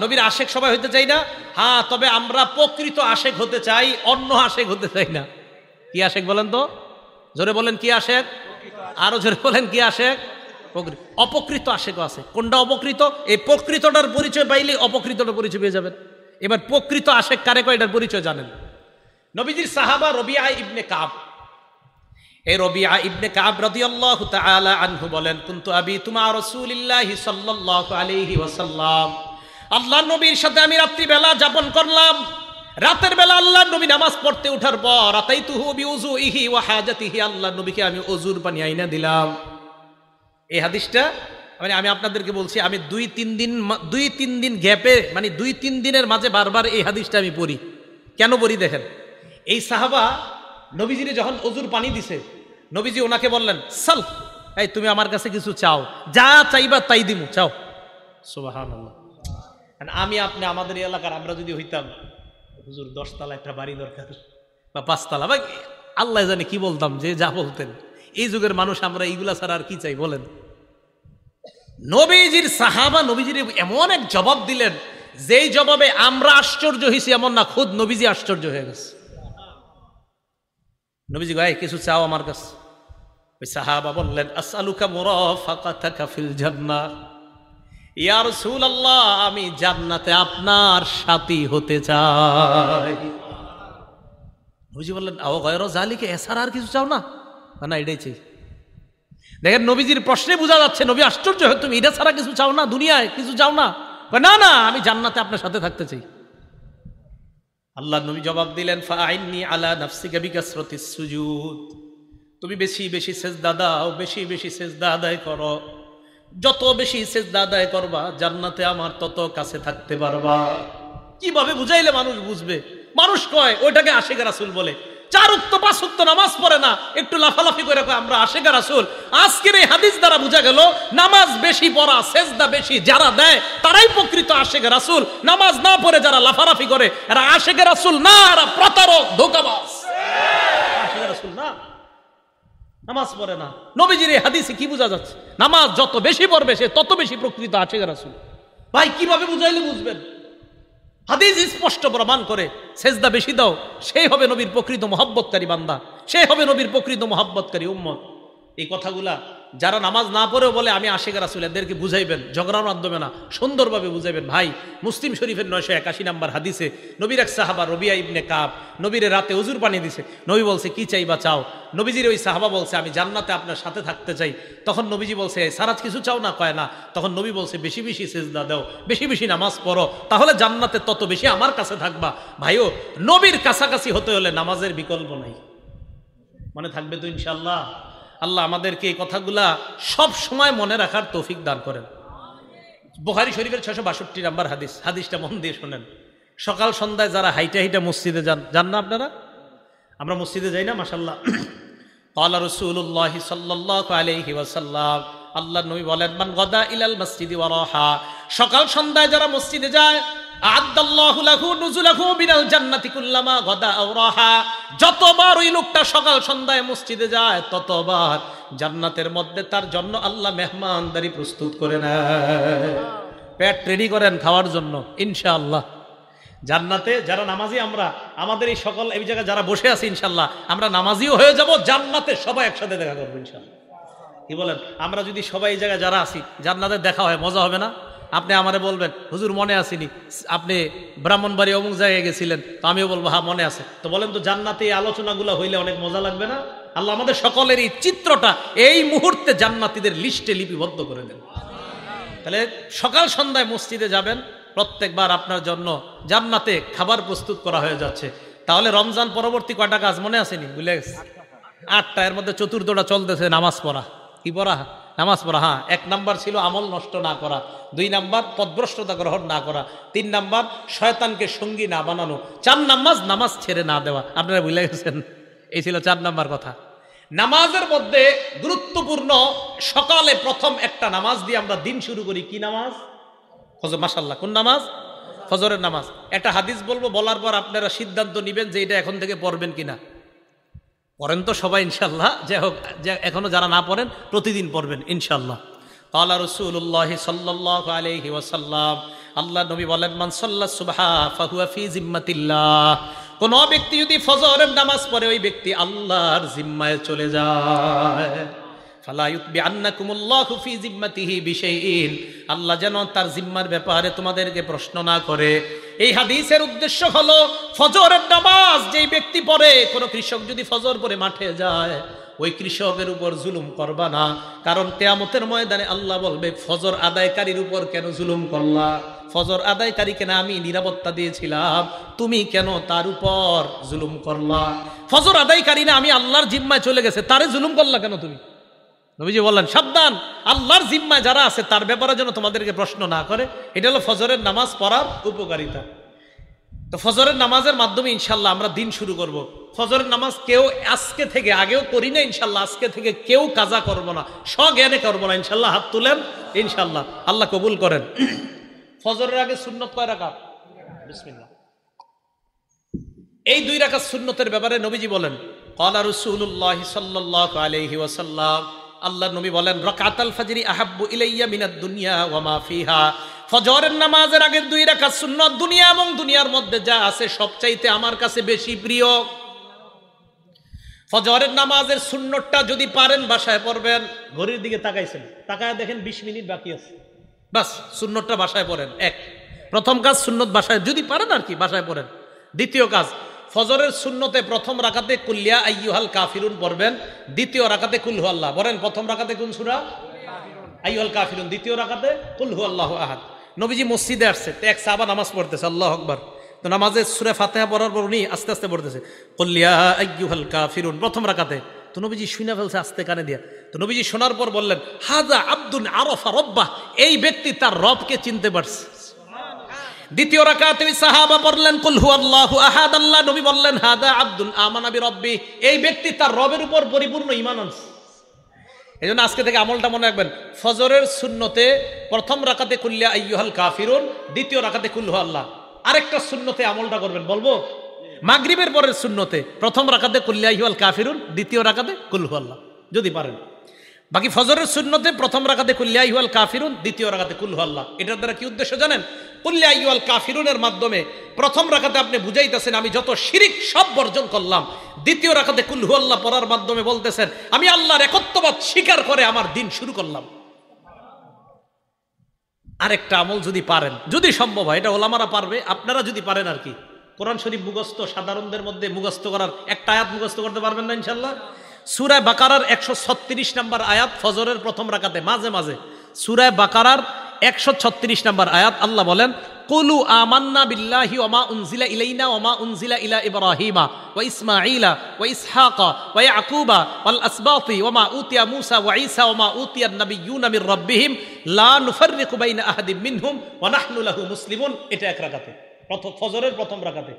নবীর আশেক সবাই হইতে চাই না? হ্যাঁ, তবে আমরা প্রকৃত আশেক হতে চাই, অন্য আশেক হতে চাই না। কি আশেক বলেন তো? জোরে বলেন কি আশেক? আরো জোরে বলেন কি আশেক? অপকৃত আশেকও আছে। কোনটা অপকৃত? এই প্রকৃতটার পরিচয় পাইলে অপকৃতটার পরিচয় পেয়ে যাবেন। এবার প্রকৃত আশেক কারে কয় এটার পরিচয় জানেন। নবীজির সাহাবা রবিআ ইবনে কাব, এই রবিআ ইবনে কাব রাদিয়াল্লাহু তাআলা আনহু বলেন, কুনতু আবিতু মা রাসূলিল্লাহি সাল্লাল্লাহু আলাইহি ওয়াসাল্লাম, আল্লাহর নবীর সাথে আমি রাত্রি বেলা যাপন করলাম। রাতের বেলা আল্লাহর নবী নামাজ পড়তে ওঠার পর আতাইতুহু বিউযুইহি ওয়া হাজাতিহি, আল্লাহর নবীকে আমি ওযুর পানি আইনা দিলাম। এই হাদিসটা মানে আমি আপনাদেরকে বলছি, আমি 2-3 দিন গ্যাপে, মানে 2-3 দিনের মাঝে বারবার এই হাদিসটা আমি পড়ি। কেন পড়ি দেখেন, এই সাহাবা নবীজিরে যখন ওযুর পানি দিছে, নবীজি ওনাকে বললেন, সাল, এই তুমি আমার কাছে কিছু চাও, যা চাইবা তাই দিমু, চাও। সুবহানাল্লাহ। আমি আপনি আমাদের এলাকার আমরা যদি হইতাম, হুজুর 10 তলা একটা বাড়ি দরকার বা 5 তলা, বা আল্লাহ জানে কি বলতাম, যে যা বলতেন। এই যুগের মানুষ আমরা এইগুলা ছাড়া আর কি চাই বলেন। নবীজির সাহাবা নবীজির এমন এক জবাব দিলেন, যেই জবাবে আমরা আশ্চর্য হয়েছি এমন না, খুদ নবীজি আশ্চর্য হয়ে গেছে। নবীজি গায়ে কিছু চাও আমার কাছে। ওই সাহাবা বললেন, আসআলুকা মুরাফাকাতাকা ফিল জান্নাহ, ইয়া রাসূলুল্লাহ, আমি জান্নাতে আপনার সাথী হতে চাই। নবীজি বললেন, আও গায়রা যালিকা, এছাড়া আর কিছু চাও না? না, এটাই চাই। দেখেন নবীজির প্রশ্নে বোঝা যাচ্ছে নবী আশ্চর্য হয়, তুমি এটা ছাড়া কিছু চাও না, দুনিয়ায় কিছু চাও না? না না, আমি জান্নাতে আপনার সাথে থাকতে চাই। আল্লাহ নবী জবাব দিলেন, ফাআইন্নি আলা নাফসিকা বিকাসরাতিস সুজুদ, তুমি বেশি বেশি সেজদা দাও, বেশি বেশি সেজদা আদায় করো। যত বেশি সেজদা আদায় করবা, জান্নাতে আমার তত কাছে থাকতে পারবা। কিভাবে বুঝাইলে মানুষ বুঝবে? মানুষ কয় ওইটাকে আশিক রাসূল বলে। 4 ওয়াক্ত 5 ওয়াক্ত নামাজ পড়ে না, একটু লাফালাফি করে কয় আমরা আশিক রাসূল। আজকের এই হাদিস দ্বারা বোঝা গেল, নামাজ বেশি পড়া, সেজদা বেশি যারা দেয় তারাই প্রকৃত আশিক রাসূল। নামাজ না পড়ে যারা লাফালাফি করে এরা আশিক রাসূল না, এরা প্রতারক, ধোঁকাবাজ। আশিক রাসূল না, নামাজ পড়ে না। নবীজির এই হাদিসে কি বোঝা যাচ্ছে? নামাজ যত বেশি পড়বে সে তত বেশি প্রকৃত আশিক রাসূল। ভাই কিভাবে বুঝাইলে বুঝবেন? হাদিস স্পষ্ট প্রমাণ করে, সেজদা বেশি দাও, সেই হবে নবীর প্রকৃত মহব্বতকারী বান্দা, সে হবে নবীর প্রকৃত মহব্বতকারী উম্মত। এই কথাগুলা যারা নামাজ না পড়েও বলে আমি আশিক রাসূল, এদেরকে বুঝাইবেন, ঝগড়ার মাধ্যমে না, সুন্দরভাবে বুঝাইবেন। ভাই মুসলিম শরীফের 981 নম্বর হাদিসে নবীর এক সাহাবা রবিআ ইবনে কাব নবীর রাতে ওযুর পানি দিছে। নবী বলছে, কি চাইবা চাও? নবীজির ওই সাহাবা বলছে, আমি জান্নাতে আপনার সাথে থাকতে চাই। তখন নবীজি বলছে, সারাজ কিছু চাও না? কয় না। তখন নবী বলছে, বেশি বেশি সিজদা দাও, বেশি বেশি নামাজ পড়ো, তাহলে জান্নাতে তত বেশি আমার কাছে থাকবা। ভাইও, নবীর কাছাকাছি হতে হলে নামাজের বিকল্প নাই। মনে থাকবে তো ইনশাআল্লাহ? আল্লাহ আমাদেরকে এই কথাগুলা সব সময় মনে রাখার তৌফিক দান করেন। বুখারী শরীফের 662 নম্বর হাদিস, হাদিসটা মন দিয়ে শোনেন। সকাল সন্ধ্যায় যারা হাইটা হাইটা মসজিদে যান না আপনারা? আমরা মসজিদে যাই না? মাশাআল্লাহ। ক্বালা রাসূলুল্লাহি সাল্লাল্লাহু আলাইহি ওয়াসাল্লাম, আল্লাহর নবী বলেন, মান গাদা ইলাল মসজিদি ওয়া রাহা, সকাল সন্ধ্যায় যারা মসজিদে যায়, আ'আদাল্লাহু লাহু নুজুলাহু মিনাল জান্নাতি কুল্লামা গাদা আও রাহা, যতবার ওই লোকটা সকাল সন্ধ্যায় মসজিদে যায় ততবার জান্নাতের মধ্যে তার জন্য আল্লাহ মেহমানদারি প্রস্তুত করে নেয়। পেট রেডি করেন খাওয়ার জন্য ইনশাআল্লাহ। জান্নাতে যারা নামাজি, আমরা আমাদের এই সকল এই জায়গায় যারা বসে আছি ইনশাআল্লাহ আমরা নামাজিও হয়ে যাব, জান্নাতে সবাই একসাথে দেখা করবো ইনশাআল্লাহ। কি বলেন? আমরা যদি সবাই এই জায়গায় যারা আছি জান্নাতে দেখা হয়, মজা হবে না? আপনি আমারে বলবেন, হুজুর মনে আসেনি, আপনি ব্রাহ্মণবাড়ি অমুক জায়গায় গেছিলেন, তো আমিও বলবো হ্যাঁ মনে আছে। তো বলেন তো, জান্নাতে এই আলোচনাগুলো হইলে অনেক মজা লাগবে না? আল্লাহ আমাদের সকলের এই চিত্রটা এই মুহূর্তে জান্নাতীদের লিস্টে লিপিবদ্ধ করে দেন। তাহলে সকাল সন্ধ্যায় মসজিদে যাবেন, প্রত্যেকবার আপনার জন্য জান্নাতে খাবার প্রস্তুত করা হয়ে যাচ্ছে। তাহলে রমজান পরবর্তী কয়টা কাজ মনে আসেনি? ভুলে গেছে 8টা, এর মধ্যে চতুর্থটা চলতেছে নামাজ পড়া। কি পড়া? নামাজ পড়া। হ্যাঁ, 1 নাম্বার ছিল আমল নষ্ট না করা, 2 নাম্বার পদভ্রষ্টতা গ্রহণ না করা, 3 নাম্বার শয়তানকে সঙ্গী না বানানো, 4 নাম্বার নামাজ ছেড়ে না দেওয়া। আপনারা ভুলে গেছেন, এই ছিল 4 নাম্বার কথা। নামাজের মধ্যে গুরুত্বপূর্ণ, সকালে প্রথম একটা নামাজ দিয়ে আমরা দিন শুরু করি। কি নামাজ? ফজর। মাশাআল্লাহ। কোন নামাজ? ফজরের নামাজ। একটা হাদিস বলবো, বলার পর আপনারা সিদ্ধান্ত নেবেন যে এটা এখন থেকে পড়বেন কিনা। পড়েন তো সবাই ইনশাআল্লাহ, যাই হোক এখনো যারা না পড়েন প্রতিদিন পড়বেন ইনশাআল্লাহ। ক্বালা রাসূলুল্লাহি সাল্লাল্লাহু আলাইহি ওয়াসাল্লাম, আল্লাহ নবী বলেন, মান সাল্লা সুবহা ফাহুয়া ফি জিম্মাতিল্লাহ, কোন ব্যক্তি যদি ফজরের নামাজ পড়ে ওই ব্যক্তি আল্লাহর জিম্মায় চলে যায়। ফালা ইউতবিআন্নাকুমুল্লাহু ফি জিম্মাতিহি বিশাইইন, আল্লাহ যেন তার জিম্মার ব্যাপারে তোমাদেরকে প্রশ্ন না করে। এই হাদিসের উদ্দেশ্য হলো ফজরের নামাজ যেই ব্যক্তি পড়ে, কোন কৃষক যদি ফজর পড়ে মাঠে যায়, ওই কৃষকের উপর জুলুম করবা না, কারণ কিয়ামতের ময়দানে আল্লাহ বলবে ফজর আদায়কারীর উপর কেন জুলুম করলা? ফজর আদায়কারীকে না আমি নিরাপত্তা দিয়েছিলাম, তুমি কেন তার উপর জুলুম করলা? ফজর আদায়কারী না আমি আল্লাহর জিম্মায় চলে গেছে, তারে জুলুম করলা কেন তুমি? নবীজি বললেন সাবধান, আল্লাহর জিম্মায় যারা আছে তার ব্যাপারে যেন তোমাদেরকে প্রশ্ন না করে। এটা হলো ফজরের নামাজ পড়ার উপকারিতা। তো ফজরের নামাজের মাধ্যমে ইনশাল্লাহ আমরা দিন শুরু করব। ফজরের নামাজ কেউ আজকে থেকে, আগেও করি না ইনশাল্লাহ, আজকে থেকে কেউ কাজা করবো না, স্বজ্ঞানে করবো না ইনশাল্লাহ। হাত তুলেন ইনশাল্লাহ, আল্লাহ কবুল করেন। ফজরের আগে সুন্নত কয় রাকাত? বিসমিল্লাহ। এই 2 রাকাত সুন্নতের ব্যাপারে নবীজি বলেন, ক্বালা রাসূলুল্লাহ সাল্লাল্লাহু আলাইহি ওয়াসাল্লাম, আল্লাহর নবী বলেন, রাকাতুল ফজরি আহাব্বু ইলাইয়া মিনাদ দুনিয়া ওয়া মা ফিহা, ফজরের নামাজের আগের 2 রাকাত সুন্নত দুনিয়া এবং দুনিয়ার মধ্যে যা আছে সবচাইতে আমার কাছে বেশি প্রিয়। ফজরের নামাজের সুন্নতটা যদি পারেন বাসায় পড়বেন। ঘড়ির দিকে তাকাইছেন, তাকায় দেখেন 20 মিনিট বাকি আছে, বাস সুন্নতটা বাসায় পড়েন। প্রথম কাজ সুন্নত বাসায় যদি পারেন আর কি বাসায় পড়েন। দ্বিতীয় কাজ, ফজরের সুন্নতে প্রথম রাকাতে কুল ইয়া আইয়ুহাল কাফিরুন পড়বেন, দ্বিতীয় রাকাতে কুল হু আল্লাহ। বলেন প্রথম রাকাতে কোন সূরা? আইয়ুহাল কাফিরুন, দ্বিতীয় রাকাতে কুল হু আল্লাহু আহাদ। নবীজি মসজিদে আসছে, তো এক সাহাবা নামাজ পড়তেছে, আল্লাহু আকবার। তো নামাজে সূরা ফাতিহা পড়ার পর উনি আস্তে আস্তে পড়তেছে কুল ইয়া আইয়ুহাল কাফিরুন প্রথম রাকাতে। তো নবীজি শুনে ফেলছে আস্তে কানে দিয়া। তো নবীজি শোনার পর বললেন, হাযা আব্দুন আরাফা রাব্বাহ, এই ব্যক্তি তার রবকে চিনতে পারছে। দ্বিতীয় রাকাতে সাহাবা পড়লেন কুল হু আল্লাহু আহাদ, আল্লাহ নবী বললেন হাদা আব্দুন আমানা বিরব্বি, এই ব্যক্তি তার রবের উপর পরিপূর্ণ ঈমান আনছে। এজন্য আজকে থেকে আমলটা মনে রাখবেন, ফজরের সুন্নতে প্রথম রাকাতে কুল ইয়া আইয়ুহাল কাফিরুন, দ্বিতীয় রাকাতে কুল হু আল্লাহ। আরেকটা সুন্নতে আমলটা করবেন, বলবো? মাগরিবের পরের সুন্নতে প্রথম রাকাতে কুল ইয়া আইয়ুহাল কাফিরুন, দ্বিতীয় রাকাতে কুল হু আল্লাহ যদি পারেন। বাকি ফজরের সুন্নতে প্রথম রাকাতে কুল ইয়া আইয়ুহাল কাফিরুন, দ্বিতীয় রাকাতে কুল হু আল্লাহ। এটার দ্বারা কি উদ্দেশ্য জানেন? কুল ইয়া আইয়ুহাল কাফিরুনের মাধ্যমে প্রথম রাকাতে আপনি বুঝাইতেছেন আমি যত শিরিক সব বর্জন করলাম, দ্বিতীয় রাকাতে কুল হু আল্লাহ পড়ার মাধ্যমে বলতেছেন আমি আল্লাহর একত্ববাদ স্বীকার করে আমার দিন শুরু করলাম। আরেকটা আমল যদি পারেন, যদি সম্ভব হয়, এটা ওলামারা পারবে, আপনারা যদি পারেন আর কি, কোরআন শরীফ মুখস্থ সাধারণদের মধ্যে মুখস্থ করার একটা আয়াত মুখস্থ করতে পারবেন না ইনশাল্লাহ? সূরা বাকারার 136 নম্বর আয়াত ফজরের প্রথম রাকাতে মাঝে মাঝে, সূরা বাকারার 136 নম্বর আয়াত, আল্লাহ বলেন কুলু আমান্না বিল্লাহি ওয়া মা উনজিলা ইলাইনা ওয়া মা উনজিলা ইলা ইব্রাহিমা ওয়া ইসমাঈলা ওয়া ইসহাকা ওয়া ইয়াকুবা ওয়াল আসবাতি ওয়া মা উতিয়া মূসা ওয়া ঈসা ওয়া মা উতিয়ান নাবিয়্যুনা মির রাব্বিহিম লা নুফাররিকু বাইনা আহাদিম মিনহুম ওয়া নাহনু লাহু মুসলিমুন। এটা এক রাকাতে, ফজরের প্রথম রাকাতে।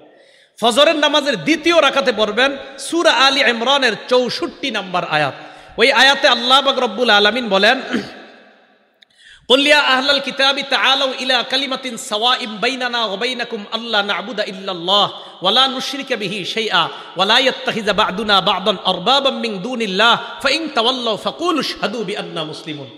ফজরের নামাজের দ্বিতীয় রাকাতে পড়বেন সূরা আলী ইমরানের 64 নম্বর আয়াত। ওই আয়াতে আল্লাহ পাক রব্বুল আলামিন বলেন, কুল ইয়া আহলাল কিতাবি তাআলাউ ইলা কালিমাতিন সাওয়াইম বাইনানা ওয়া বাইনাকুম আল্লা না'বুদা ইল্লাল্লাহ ওয়া লা নুশরিকা বিহি শাইআ ওয়া লা ইয়াত্তাখিযা বা'দুনা বা'দান আরবাবাম মিন দুনিল্লাহ ফাইন তাওয়াল্লাউ ফাকুলু আশহাদু বিআন্না মুসলিমুন।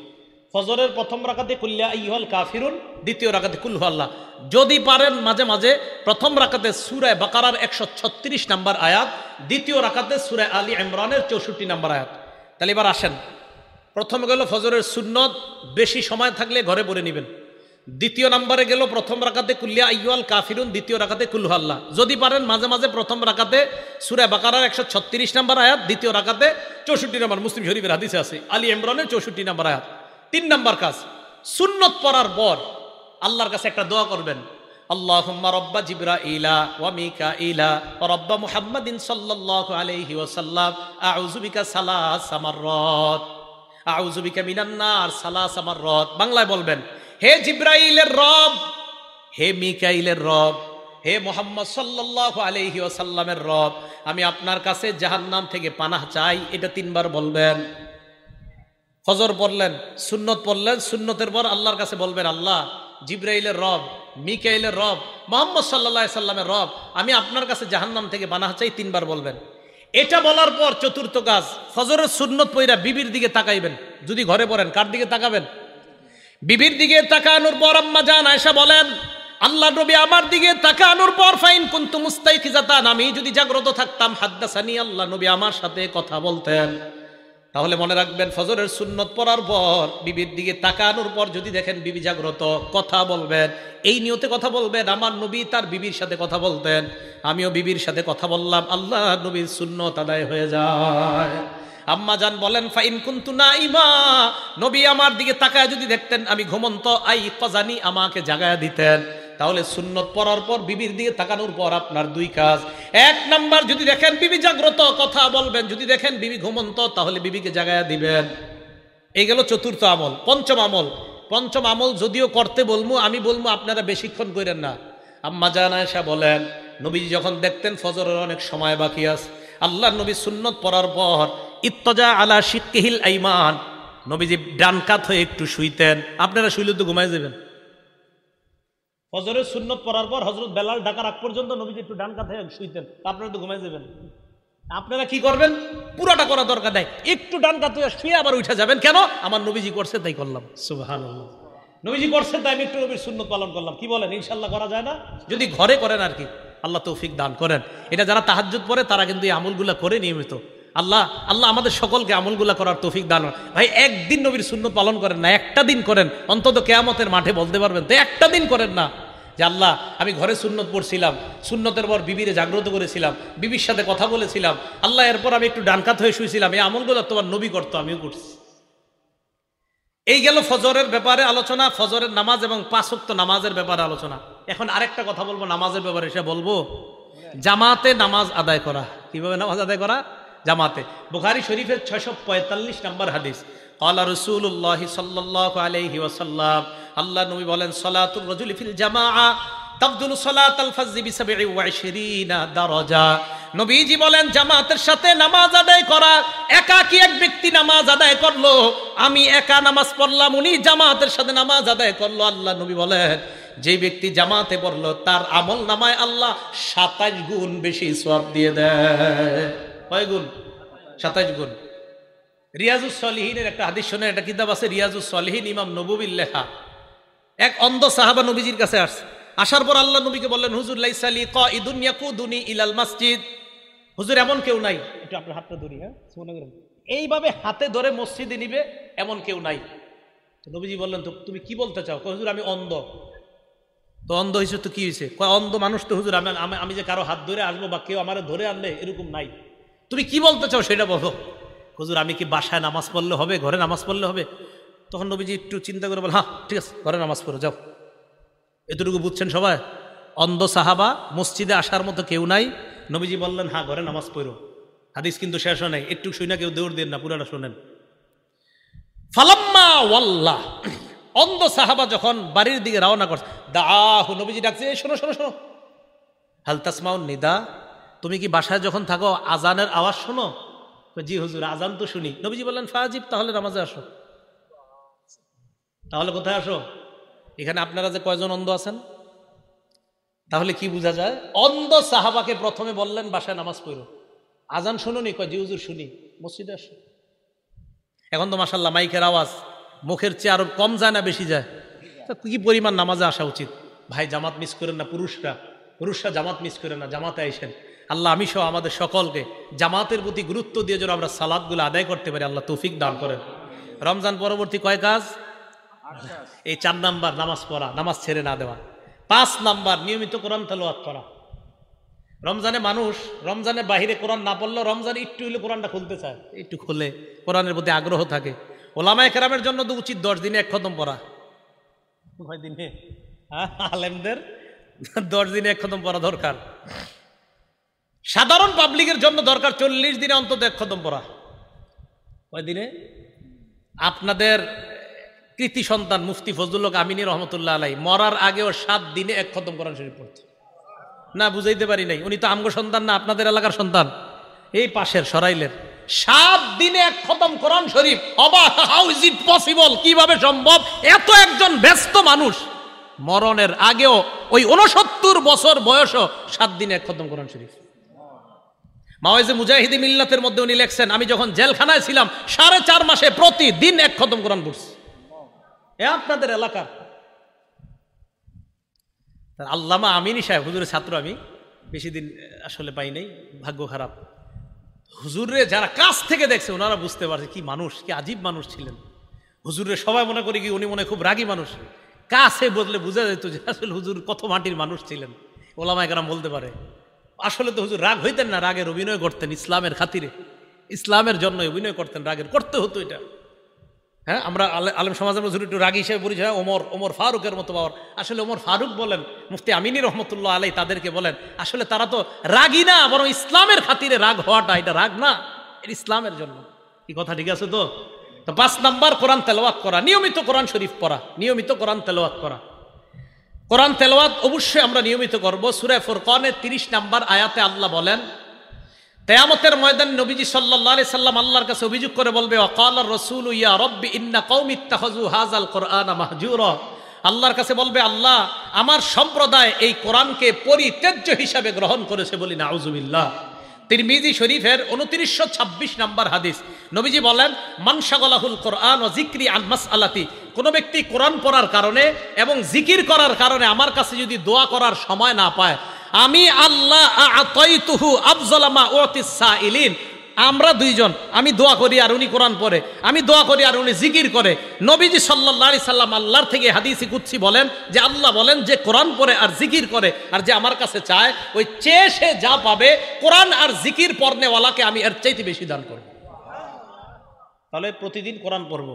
ফজরের প্রথম রাকাতে কুল ইয়া আইয়ুহাল কাফিরুন, দ্বিতীয় রাকাতে কুল হু আল্লাহ। যদি পারেন মাঝে মাঝে প্রথম রাকাতে সূরা বাকারার 136 নম্বর আয়াত, দ্বিতীয় রাকাতে সূরা আলী ইমরানের 64 নম্বর আয়াত। তাহলে এবার আসেন, প্রথম গেল ফজরের সুন্নত, বেশি সময় থাকলে ঘরে পড়ে নেবেন। দ্বিতীয় নম্বরে গেল প্রথম রাকাতে কুল ইয়া আইয়ুহাল কাফিরুন, দ্বিতীয় রাকাতে কুল হু আল্লাহ। যদি পারেন মাঝে মাঝে প্রথম রাকাতে সূরা বাকারার 136 নম্বর আয়াত, দ্বিতীয় রাকাতে 64 নম্বর, মুসলিম শরীফের হাদিসে আছে আলী ইমরানের 64 নম্বর আয়াত। 3 নম্বর কাজ, সুন্নত পড়ার পর আল্লাহর কাছে একটা দোয়া করবেন, আল্লাহুম্মা রাব্বা জিবরাইলা ওয়া মিকাইলা ওয়া রাব্বা মুহাম্মাদিন সাল্লাল্লাহু আলাইহি ওয়াসাল্লাম আউযু বিকা সালাসা মাররাত আউযু বিকা মিনান নার সালাসা মাররাত। বাংলায় বলবেন, হে জিবরাইলের রব, হে মিকাইলের রব, হে মুহাম্মদ সাল্লাল্লাহু আলাইহি ওয়াসাল্লামের রব, আমি আপনার কাছে জাহান্নাম থেকে পানাহ চাই। এটা 3 বার বলবেন। ফজর পড়লেন, সুন্নত পড়লেন, সুন্নতের পর আল্লাহর কাছে বলবেন, আল্লাহ জিবরাইলের রব, মিকাইলের রব, মুহাম্মদ সাল্লাল্লাহু আলাইহি সাল্লামের রব, আমি আপনার কাছে জাহান্নাম থেকে পানাহ চাই। 3 বার বলবেন। এটা বলার পর চতুর্থ কাজ, ফজরের সুন্নত পইরা বিবির দিকে তাকাইবেন। যদি ঘরে পড়েন, কার দিকে তাকাবেন? বিবির দিকে তাকানোর পর আম্মা জান আয়েশা বলেন, আল্লাহ নবী আমার দিকে তাকানোর পর ফাইন কুনতু মুস্তাইকিজাতান, আমি যদি জাগ্রত থাকতাম হাদ্দাসানি, আল্লাহ নবী আমার সাথে কথা বলতেন। তাহলে মনে রাখবেন, ফজরের সুন্নত পড়ার পর বিবির দিকে তাকানোর পর যদি দেখেন বিবি জাগ্রত, কথা বলবেন, এই নিয়তে কথা বলবেন আমার নবী তার বিবির সাথে কথা বলতেন, আমিও বিবির সাথে কথা বললাম, আল্লাহ নবীর সুন্নত আদায় হয়ে যায়। আম্মা জান বলেন, ফাইন কুনতু নাইমা, নবী আমার দিকে তাকায় যদি দেখতেন আমি ঘুমন্ত, আই কজানি, আমাকে জাগায়া দিতেন। তাহলে সুন্নত পড়ার পর বিবির দিকে তাকানোর পর আপনার দুই কাজ। এক নাম্বার, যদি দেখেন বিবি জাগ্রত কথা বলবেন, যদি দেখেন বিবি ঘুমন্ত তাহলে বিবিকে জাগায়া দিবেন। এই গেল চতুর্থ আমল। পঞ্চম আমল যদিও করতে বলবো, আমি বলবো আপনারা বেশিক্ষণ করেন না। আম্মা জান আয়েশা বলেন, নবীজি যখন দেখতেন ফজরের অনেক সময় বাকি আছে, আল্লাহ নবী সুন্নত পড়ার পর ইত্তজা আলা শিক্কিহিল আইমান, নবীজি ডান কাত হয়ে একটু শুইতেন। আপনারা শুইলে তো ঘুমাই যাবেন। ফজরের সুন্নত পড়ার পর হযরত বেলাল ডাকার আগ পর্যন্ত নবীজি একটু ডান কাত হয়ে শুইতেন, আপনারা তো ঘুমাই যাবেন। আপনারা কি করবেন? পুরাটা করা দরকার নাই, একটু ডান কাত হয়ে শুয়ে আবার উঠে যাবেন। কেন? আমার নবীজি করছে তাই করলাম। সুবহানাল্লাহ, নবীজি করছে তাই আমি একটু নবীর সুন্নত পালন করলাম। কি বলেন? ইনশাআল্লাহ করা যায় না? যদি ঘরে করেন আর কি, আল্লাহ তৌফিক দান করেন। এটা যারা তাহাজ্জুদ পড়ে তারা কিন্তু এই আমলগুলা করে নিয়মিত। আল্লাহ আমাদের সকলকে আমলগুলা করার তৌফিক দান। ভাই একদিন নবীর সুন্নত পালন করেন না, একটা দিন করেন, অন্তত কিয়ামতের মাঠে বলতে পারবেন তো একটা দিন করেন না যে আল্লাহ আমি ঘরে সুন্নত পড়ছিলাম, সুন্নতের পর বিবিরে জাগ্রত করেছিলাম, বিবির সাথে কথা বলেছিলাম, আল্লাহ এরপর আমি একটু ডানকাত হয়ে শুয়েছিলাম, এই আমলগুলো তোমার নবী করতো, আমিও করছি। এই গেল ফজরের ব্যাপারে আলোচনা, ফজরের নামাজ এবং 5 ওয়াক্ত নামাজের ব্যাপারে আলোচনা। এখন আরেকটা কথা বলবো নামাজের ব্যাপারে, সে বলবো জামাতে নামাজ আদায় করা। কিভাবে নামাজ আদায় করা? জামাতে। বুখারী শরীফের 645 নম্বর হাদিস, ক্বালা রাসূলুল্লাহ সাল্লাল্লাহু আলাইহি ওয়াসাল্লাম, আল্লাহ নবী বলেন, সালাতুর রাজুলি ফিল জামাআ তাফদুলু সালাতাল ফাজরি বি27 দারাজা। নবীজি বলেন, জামাতের সাথে নামাজ আদায় করা, একাকী এক ব্যক্তি নামাজ আদায় করলো, আমি একা নামাজ পড়লাম, উনি জামাতের সাথে নামাজ আদায় করলো, আল্লাহ নবী বলেন যে ব্যক্তি জামাতে পড়লো তার আমল নামায় আল্লাহ 27 গুণ বেশি সওয়াব দিয়ে দেয়। কয় গুণ? 27 গুণ। রিয়াজুস সলিহিনের একটা হাদিস শুনে, একটা কিতাব আছে রিয়াজুস সলিহিন, ইমাম নববীর লেখা। এক অন্ধ সাহাবা নবীজির কাছে আসছে, আসার পর আল্লাহ নবীকে বললেন, হুজুর লাইসা লি কাইদুন ইয়াকুদুনি ইলাল মসজিদ, হুজুর এমন কেউ নাই, একটু আপনার হাতটা ধরি, হ্যাঁ এইভাবে হাতে ধরে মসজিদে নিবে এমন কেউ নাই। তো নবীজি বললেন, তো তুমি কি বলতে চাও? হুজুর আমি অন্ধ। তো অন্ধ হয়েছে তো কি হয়েছে? অন্ধ মানুষ তো হুজুর, আমি যে কারো হাত ধরে আসবো বা কেউ আমার ধরে আনলে এরকম নাই, তুমি কি বলতে চাও সেটা বলো। হুজুর আমি কি বাসায় নামাজ পড়লে হবে, ঘরে নামাজ পড়লে হবে? তখন নবীজি একটু চিন্তা করে বল, হ্যাঁ ঠিক আছে, ঘরে নামাজ পড়ো যাও। এতটুকু বুঝছেন সবাই? অন্ধ সাহাবা, মসজিদে আসার মতো কেউ নাই, নবীজি বললেন হ্যাঁ ঘরে নামাজ পড়ো। হাদিস কিন্তু শেষ হয় নাই, একটু শুই না, কেউ দৌড় দেন না, পুরাটা শোনেন। ফালাম্মা ওয়াল্লাহ, অন্ধ সাহাবা যখন বাড়ির দিকে রওনা করছে, দাহু, নবীজি ডাকছে, শোনো শোনো শোনো, হাল তাসমাউন নিদা, তুমি কি বাসায় যখন থাকো আজানের আওয়াজ শোনো? জি হুজুর আজান তো শুনি। নবীজি বললেন ফাজিব, তাহলে নামাজে আসো। তাহলে কোথায় আসো? এখানে আপনারা যে কয়জন অন্ধ আছেন, তাহলে কি বোঝা যায়? অন্ধ সাহাবাকে প্রথমে বললেন বাসায় নামাজ পড়ো, আজান শুনুনি? কয় জি হুজুর শুনি। মসজিদে আসো। এখন তো মাশাআল্লাহ মাইকের আওয়াজ মুখের চেয়ে আরো কম যায় না বেশি যায়? কি পরিমাণ নামাজে আসা উচিত। ভাই জামাত মিস করেন না, পুরুষরা জামাত মিস করেন না, জামাতে আইসেন। আল্লাহ আমি সহ আমাদের সকলকে জামাতের প্রতি গুরুত্ব দিয়ে যেন আমরা সালাতগুলো আদায় করতে পারি, আল্লাহ তৌফিক দান করেন। রমজান পরবর্তী কয় কাজ? এই 4 নাম্বার নামাজ পড়া, নামাজ ছেড়ে না দেওয়া। 5 নাম্বার নিয়মিত কোরআন তেলাওয়াত করা। রমজানে মানুষ রমজানের বাহিরে কোরআন না পড়লেও রমজানে একটু হলে কোরআনটা খুলতে চায়, একটু খুলে কোরআনের প্রতি আগ্রহ থাকে। ওলামায়ে কেরামের জন্য তো উচিত 10 দিনে 1 খতম পড়া। কয় দিনে? আলেমদের 10 দিনে 1 খতম পড়া দরকার। সাধারণ পাবলিকের জন্য দরকার 40 দিনে অন্তত 1 খতম পড়া। কয় দিনে? আপনাদের কৃতি সন্তান মুফতি ফজলুল হক আমিনী রহমতুল্লাহ আলাই মরার আগেও 7 দিনে 1 খতম কোরআন শরীফ পড়ছে। না বুঝাইতে পারি নাই, উনি তো আমগো সন্তান না, আপনাদের এলাকার সন্তান, এই পাশের সরাইলের। 7 দিনে 1 খতম কোরআন শরীফ। অবাক, হাউ ইজ ইট পসিবল? কিভাবে সম্ভব? এত একজন ব্যস্ত মানুষ মরণের আগেও ওই 69 বছর বয়সও 7 দিনে 1 খতম কোরআন শরীফ। মাওয়াইজে মুজাহিদি মিল্লাতের মধ্যে উনি লেখছেন, আমি যখন জেলখানায় ছিলাম 4.5 মাসে প্রতিদিন 1 খতম কোরআন পড়ছি। এ আপনাদের এলাকার আল্লামা আমিনী সাহেব, হুজুরের ছাত্র, আমি বেশি দিন আসলে পাই নাই, ভাগ্য খারাপ। হুজুরে যারা কাছ থেকে দেখছে ওনারা বুঝতে পারছে কি মানুষ, কি আজীব মানুষ ছিলেন। হুজুরে সবাই মনে করি কি উনি মনে খুব রাগী মানুষ, কাছে বদলে বোঝা যেত যে আসলে হুজুর কত মাটির মানুষ ছিলেন। ওলামায়ে কেরাম বলতে পারে আসলে তো হুজুর রাগ হইতেন না, রাগের অভিনয় করতেন ইসলামের খাতিরে, ইসলামের জন্য অভিনয় করতেন, রাগের করতে হতো এটা। হ্যাঁ, আমরা আলেম সমাজের হুজুর একটু রাগী হিসেবে পরিচয়, ওমর ফারুকের মতো পাওয়ার। আসলে ওমর ফারুক বলেন, মুফতি আমিনী রহমতুল্লাহ আলাই তাদেরকে বলেন আসলে তারা তো রাগী না, বরং ইসলামের খাতিরে রাগ হওয়াটা এটা রাগ না, এটা ইসলামের জন্য। কি কথা ঠিক আছে তো? 5 নাম্বার কোরআন তেলাওয়াত করা, নিয়মিত কোরআন শরীফ পড়া, নিয়মিত কোরআন তেলাওয়াত করা। কোরআন তেলাওয়াত অবশ্যই আমরা নিয়মিত করব। সূরা ফুরকানের 30 নাম্বার আয়াতে আল্লাহ বলেন কিয়ামতের ময়দানে নবীজি সাল্লাল্লাহু আলাইহি সাল্লাম আল্লাহর কাছে অভিযোগ করে বলবে ওয়াকালার রাসূলু ইয়া রাব্বি ইন্না কওমি ইত্তাখাযু হাযাল কুরআনা মাহজুরা। আল্লাহর কাছে বলবে আল্লাহ আমার সম্প্রদায় এই কোরআনকে পরিত্যাজ্য হিসাবে গ্রহণ করেছে, বলি নাউযুবিল্লাহ। তিরমিজি শরীফের 2926 নাম্বার হাদিস, নবীজি বলেন মান শাগালাহুল কোরআন ওয়া যিকরি আন মাসআলাতি, কোন ব্যক্তি কোরআন পড়ার কারণে এবং জিকির করার কারণে আমার কাছে যদি দোয়া করার সময় না পায়, আমি আল্লাহ আতাইতুহু আফযালা মা উতিস সাইলিন। আমরা দুইজন, আমি দোয়া করি আর উনি কোরআন পড়ে, আমি দোয়া করি আর উনি জিকির করে। নবীজি সাল্লাল্লাহু আলাইহি সাল্লাম আল্লাহর থেকে হাদিসে কুদসি বলেন যে আল্লাহ বলেন যে কোরআন পড়ে আর জিকির করে আর যে আমার কাছে চায়, ওই চেয়ে সে যা পাবে কোরআন আর জিকির পড়নেওয়ালাকে আমি এর চাইতে বেশি দান করব। তাহলে প্রতিদিন কোরআন পড়ব।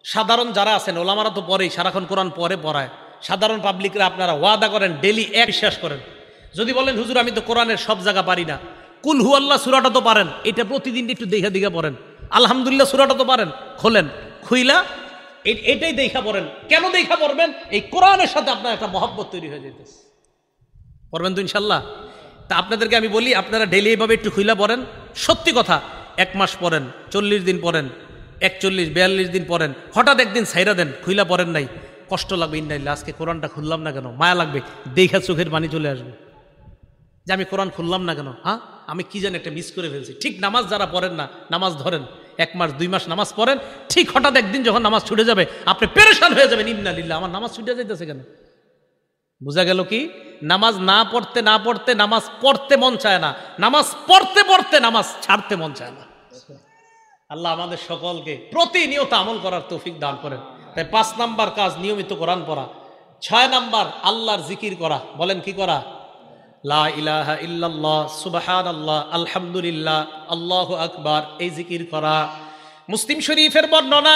সাধারণ যারা আছেন ওলামারা তো পড়েই, সারাক্ষণ কোরআন পড়ায়। সাধারণ পাবলিকরা আপনারা ওয়াদা করেন ডেলি এক বিশ্বাস করেন। যদি বলেন হুজুর আমি তো কোরআনের সব জায়গা পারি না, কুল হু আল্লাহ সূরাটা তো পারেন, এটা প্রতিদিন একটু দেখা দেখা পড়েন। আলহামদুলিল্লাহ সূরাটা তো পারেন, খোলেন, খুইলা এটাই দেখা পড়েন। কেন দেখা পড়বেন? এই কোরআনের সাথে আপনার একটা মহব্বত তৈরি হয়ে যেতেছে। পড়বেন তো ইনশাল্লাহ। তা আপনাদেরকে আমি বলি আপনারা ডেলি এইভাবে একটু খুইলা পড়েন। সত্যি কথা, 1 মাস পড়েন, 40 দিন পড়েন, 41-42 দিন পড়েন, হঠাৎ একদিন ছাইরা দেন, খুইলা পড়েন নাই, কষ্ট লাগবে। ইন্নালিল্লাহ, আজকে কোরআনটা খুললাম না কেন, মায়া লাগবে, দেখা চোখের পানি চলে আসবে যে আমি কোরআন খুললাম না কেন, হ্যাঁ আমি কি জানি একটা মিস করে ফেলছি। ঠিক নামাজ যারা পড়েন না, নামাজ ধরেন 1 মাস 2 মাস নামাজ পড়েন, ঠিক হঠাৎ একদিন যখন নামাজ ছুটে যাবে আপনি পেরেশান হয়ে যাবেন, ইন্নালিল্লাহ আমার নামাজ ছুটে যাইতেছে কেন। বোঝা গেল কি? নামাজ না পড়তে না পড়তে নামাজ পড়তে মন চায় না, নামাজ পড়তে পড়তে নামাজ ছাড়তে মন চায় না। আল্লাহ আমাদের সকলকে প্রতিনিয়ত আমল করার তৌফিক দান করেন। তাই 5 নাম্বার কাজ নিয়মিত কোরআন পড়া। 6 নাম্বার আল্লাহর জিকির করা। বলেন কি করা? লা ইলাহা ইল্লাল্লাহ, সুবহানাল্লাহ, আলহামদুলিল্লাহ, আল্লাহু আকবার, এই জিকির করা। মুসলিম শরীফের বর্ণনা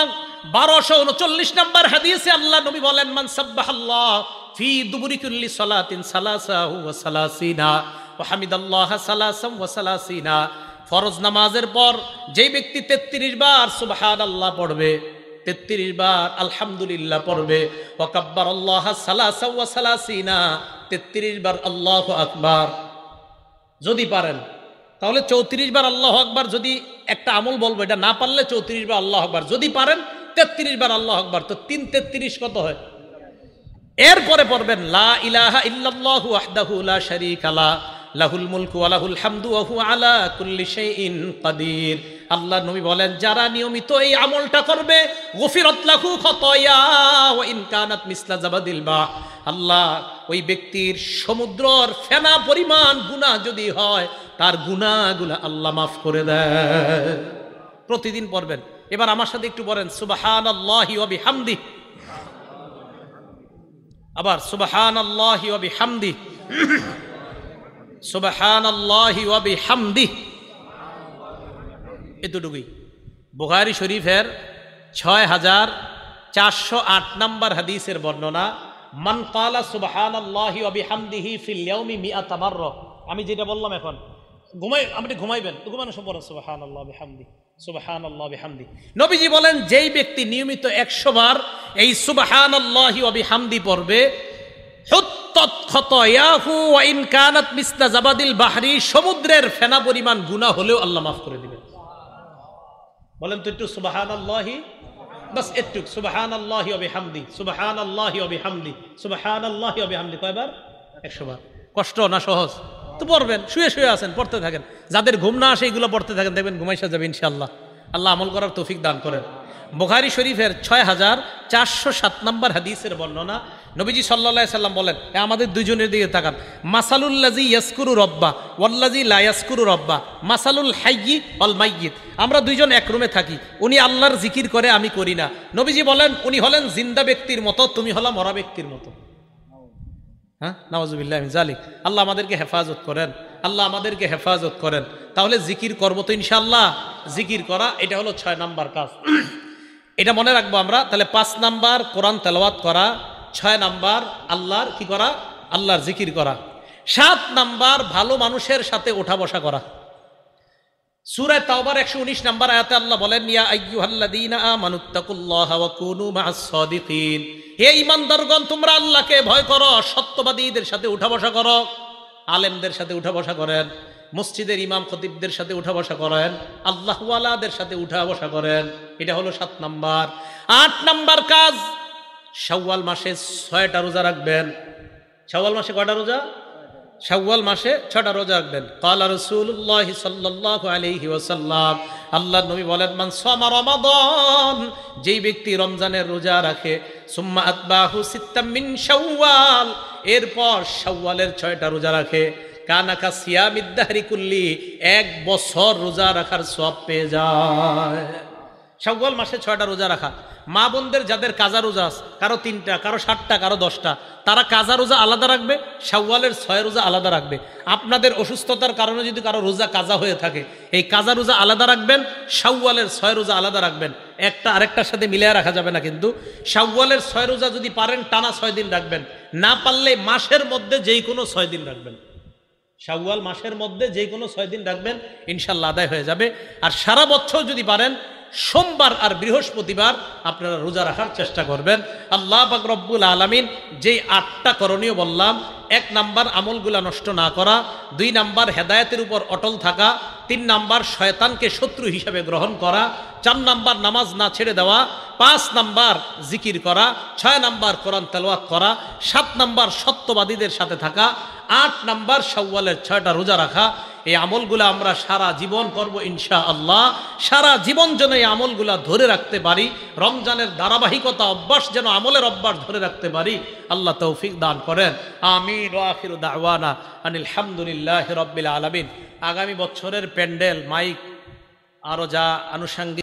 1239 নাম্বার হাদিসে আল্লাহ নবী বলেন মান সাব্বাহাল্লাহ ফি দুবুরি কুল্লি সালাতিন সালাসাহু ওয়া সালাসিনা ওয়া হামিদাল্লাহ সালাসাম ওয়া সালাসিনা। ফরজ নামাজের পর যেই ব্যক্তি 33 বার সুবহানাল্লাহ পড়বে, 33 বার আলহামদুলিল্লাহ পড়বে, ওয়া কাব্বারাল্লাহ সালাসা ওয়া সালাসিনা, 33 বার আল্লাহু আকবার যদি পারেন, তাহলে 34 বার আল্লাহু আকবার। যদি একটা আমল বলবো, এটা না পারলে 34 বার আল্লাহু আকবার, যদি পারেন 33 বার আল্লাহু আকবার, তো 3 33 কত হয়? এরপরে পড়বেন লা ইলাহা ইল্লাল্লাহু ওয়াহদাহু লা শারীকা লা লাহুল মুলকু ওয়া লাহুল হামদু ওয়া হুয়া আলা কুল্লি শাইইন কাদির। আল্লাহ নবী বলেন যারা নিয়মিত এই আমলটা করবে গফিরাত লাহু খাতায়া ওয়া ইন কানাত মিসলা জাবাদিল বা, আল্লাহ ওই ব্যক্তির সমুদ্রর ফেনা পরিমাণ গুনাহ যদি হয় তার গুনাহগুলো আল্লাহ মাফ করে দেয়। প্রতিদিন পড়বেন। এবার আমার সাথে একটু বলেন সুবহানাল্লাহি ওয়া বিহামদি। আবার সুবহানাল্লাহি ওয়া বিহামদি, সুবহানাল্লাহি ওয়া বিহামদি, এতটুকুই। বুখারী শরীফের 6408 নাম্বার হাদিসের বর্ণনা মান ক্বালা সুবহানাল্লাহি ওয়া বিহামদিহি ফিল ইয়াউমি মিআতা মাররা। আমি যেটা বললাম এখন আপনি ঘুমাইবেন তো ঘুমানোর সময় বলেন সুবহানাল্লাহ বিহামদি, সুবহানাল্লাহ বিহামদি। নবীজি বলেন যেই ব্যক্তি নিয়মিত 100 বার এই সুবহানাল্লাহি ওয়া বিহামদি পড়বে, হুত্তাত খাতায়াহু ওয়া ইন কানাত মিসলা জাবাদিল বাহরি, সমুদ্রের ফেনা পরিমাণ গুনাহ হলেও আল্লাহ মাফ করে দিবেন। বলেন তো একটু সুবহানাল্লাহি, বাস একটু সুবহানাল্লাহি ওয়া বিহামদি, সুবহানাল্লাহি ওয়া বিহামদি, সুবহানাল্লাহি ওয়া বিহামদি। কয়বার? 100 বার। কষ্ট না সহজ? তো পড়বেন, শুয়ে শুয়ে আছেন পড়তে থাকেন। যাদের ঘুম না আসে এগুলো পড়তে থাকেন, দেখবেন ঘুমাইসা যাবে ইনশাআল্লাহ। আল্লাহ আমল করার তৌফিক দান করেন। বুখারী শরীফের 6407 নম্বর হাদিসের বর্ণনা নবীজি সাল্লাল্লাহু আলাইহি সাল্লাম বলেন, আমাদের দুইজনের দিকে তাকান, মাসালুল্লাযী ইয়াসকুরু রব্বা ওয়াল্লাযী লা ইয়াসকুরু রব্বা মাসালুল হাইয়্যি ওয়াল মাইয়িত। আমরা দুইজন এক রুমে থাকি, উনি আল্লাহর জিকির করে, আমি করি না। নবীজি বলেন, উনি হলেন জিন্দা ব্যক্তির মতো, তুমি হলো মরা ব্যক্তির মতো। হ্যাঁ, নাউযুবিল্লাহি মিন যালিক। আল্লাহ আমাদেরকে হেফাজত করেন, আল্লাহ আমাদেরকে হেফাজত করেন। তাহলে জিকির করবো তো ইনশাআল্লাহ। জিকির করা এটা হলো 6 নাম্বার কাজ, এটা মনে রাখবো আমরা। তাহলে 5 নাম্বার কোরআন তেলাওয়াত করা, 6 নাম্বার আল্লাহর কি করা, আল্লাহর জিকির করা, 7 নাম্বার ভালো মানুষের সাথে ওঠা বসা করা। সূরা তাওবার 119 নাম্বার আয়াতে আল্লাহ বলেন, ইয়া আইয়ুহাল্লাযীনা আমানুত্তাকুল্লাহা ওয়া কুনু মা'আস সাদিকিন। হে ঈমানদারগণ, তোমরা আল্লাহকে ভয় করো, সত্যবাদীদের সাথে উঠা বসা করো। আলেমদের সাথে উঠা বসা করেন, মসজিদের ইমাম খতিবদের সাথে উঠা বসা করেন, আল্লাহওয়ালাদের সাথে উঠা বসা করেন। এটা হলো 7 নাম্বার। 8 নাম্বার কাজ, শাওয়াল মাসে 6টা রোজা রাখবেন। শাওয়াল মাসে কয়টা রোজা? শাওয়াল মাসে 6টা রোজা রাখবেন। ক্বালা রাসূলুল্লাহ সাল্লাল্লাহু আলাইহি ওয়াসাল্লাম, আল্লাহর নবী বলেন, মান সামা রমাদান, যেই ব্যক্তি রমজানের রোজা রাখে, সুম্মা আতবাহু সিত্তাম মিন শাওয়াল, এরপর শাওয়ালের 6টা রোজা রাখে, কানা কা সিয়ামিদ দাহরি কুল্লি, 1 বছর রোজা রাখার সওয়াব পেয়ে যায়। শাওয়াল মাসে 6টা রোজা রাখা। মা বোনদের যাদের কাজা রোজা আছে, কারো 3টা, কারো 7টা, কারো 10টা, তারা কাজা রোজা আলাদা রাখবে, শাওয়ালের 6 রোজা আলাদা রাখবে। আপনাদের অসুস্থতার কারণে যদি কারো রোজা কাজা হয়ে থাকে, এই কাজা রোজা আলাদা রাখবেন, শাওয়ালের 6 রোজা আলাদা রাখবেন। একটা আরেকটার সাথে মিলিয়ে রাখা যাবে না। কিন্তু শাওয়ালের 6 রোজা যদি পারেন টানা 6 দিন রাখবেন, না পারলে মাসের মধ্যে যেই কোনো 6 দিন রাখবেন। শাওয়াল মাসের মধ্যে যেই কোনো 6 দিন রাখবেন, ইনশাআল্লাহ আদায় হয়ে যাবে। আর সারা বছর যদি পারেন, সোমবার আর বৃহস্পতিবার আপনারা রোজা রাখার চেষ্টা করবেন। আল্লাহ পাক রব্বুল আলামিন যেই 8টা করণীয় বললাম, 1 নাম্বার আমলগুলা নষ্ট না করা, 2 নাম্বার হেদায়েতের উপর অটল থাকা, 3 নাম্বার শয়তানকে শত্রু হিসেবে গ্রহণ করা, 4 নাম্বার নামাজ না ছেড়ে দেওয়া, 5 নাম্বার জিকির করা, 6 নাম্বার কোরআন তেলাওয়াত করা, 7 নাম্বার সত্যবাদীদের সাথে থাকা, 8 নাম্বার শাওয়ালের 6টা রোজা রাখা। এই আমলগুলো আমরা সারা জীবন করব ইনশাআল্লাহ। সারা জীবন যেন এই আমলগুলা ধরে রাখতে পারি, রমজানের ধারাবাহিকতা অভ্যাস যেন আমলের অভ্যাস ধরে রাখতে পারি, আল্লাহ তৌফিক দান করেন। আমিন ওয়া আখিরু দাওয়ানা আনিল হামদুলিল্লাহি রাব্বিল আলামিন। আগামী বছরের প্যান্ডেল, মাইক, আরো যা আনুষঙ্গিক